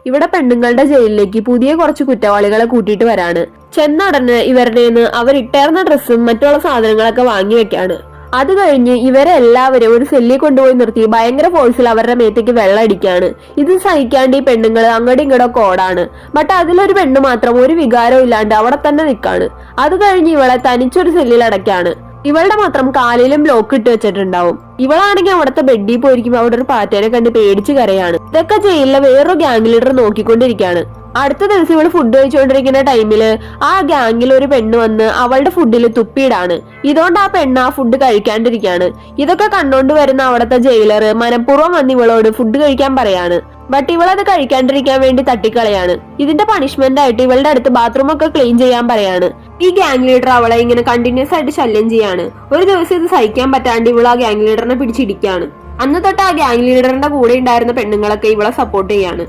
ഇവിടെ പെണ്ണുങ്ങളുടെ ജയിലിലേക്ക് പുതിയ കുറച്ച് കുറ്റവാളികളെ കൂട്ടിയിട്ട് വരാണ്. ചെന്ന ഉടനെ ഇവരുടേന്ന് അവർ ഇട്ടേർന്ന ഡ്രസ്സും മറ്റുള്ള സാധനങ്ങളൊക്കെ വാങ്ങി വെക്കാണ്. അത് കഴിഞ്ഞ് ഇവരെല്ലാവരും ഒരു സെല്ലിൽ കൊണ്ടുപോയി നിർത്തി ഭയങ്കര ഫോഴ്സിൽ അവരുടെ മേത്തേക്ക് വെള്ളം അടിക്കാണ്. ഇത് സഹിക്കാണ്ട് ഈ പെണ്ണുങ്ങൾ അങ്ങോട്ടും ഇങ്ങോട്ടൊക്കെ ഓടാണ്. ബട്ട് അതിലൊരു പെണ്ണ് മാത്രം ഒരു വികാരവും ഇല്ലാണ്ട് അവിടെ തന്നെ നിൽക്കാണ്. അത് കഴിഞ്ഞ് ഇവളെ തനിച്ചൊരു സെല്ലിൽ അടയ്ക്കാണ്. ഇവളുടെ മാത്രം കാലിലും ബ്ലോക്ക് ഇട്ട് വെച്ചിട്ടുണ്ടാവും. ഇവളാണെങ്കിൽ അവിടുത്തെ ബെഡിൽ പോയിരിക്കുമ്പോൾ അവിടെ ഒരു പാറ്റേനെ കണ്ട് പേടിച്ച് കരയാണ്. ഇതൊക്കെ ജയിലിലെ വേറൊരു ഗ്യാങ് ലീഡർ നോക്കിക്കൊണ്ടിരിക്കുകയാണ്. അടുത്ത ദിവസം ഇവള് ഫുഡ് കഴിച്ചുകൊണ്ടിരിക്കുന്ന ടൈമില് ആ ഗ്യാങ്ങിൽ ഒരു പെണ്ണ് വന്ന് അവളുടെ ഫുഡിൽ തുപ്പിയിടാണ്. ഇതുകൊണ്ട് ആ പെണ്ണ് ആ ഫുഡ് കഴിക്കാണ്ടിരിക്കുകയാണ്. ഇതൊക്കെ കണ്ടോണ്ട് വരുന്ന അവിടുത്തെ ജയിലർ മനഃപൂർവ്വം വന്ന് ഇവളോട് ഫുഡ് കഴിക്കാൻ പറയാണ്. ബട്ട് ഇവളത് കഴിക്കാണ്ടിരിക്കാൻ വേണ്ടി തട്ടിക്കളയാണ്. ഇതിന്റെ പണിഷ്മെന്റ് ആയിട്ട് ഇവളുടെ അടുത്ത് ബാത്റൂം ഒക്കെ ക്ലീൻ ചെയ്യാൻ പറയാണ്. ഈ ഗ്യാങ് ലീഡർ അവളെ ഇങ്ങനെ കണ്ടിന്യൂസ് ആയിട്ട് ശല്യം ചെയ്യാണ്. ഒരു ദിവസം ഇത് സഹിക്കാൻ പറ്റാണ്ട് ഇവൾ ആ ഗ്യാങ് ലീഡറിനെ പിടിച്ചിടിക്കുകയാണ്. അന്ന് തൊട്ട് ആ ഗ്യാങ് ലീഡറിന്റെ കൂടെ ഉണ്ടായിരുന്ന പെണ്ണുങ്ങളൊക്കെ ഇവളെ സപ്പോർട്ട് ചെയ്യാണ്.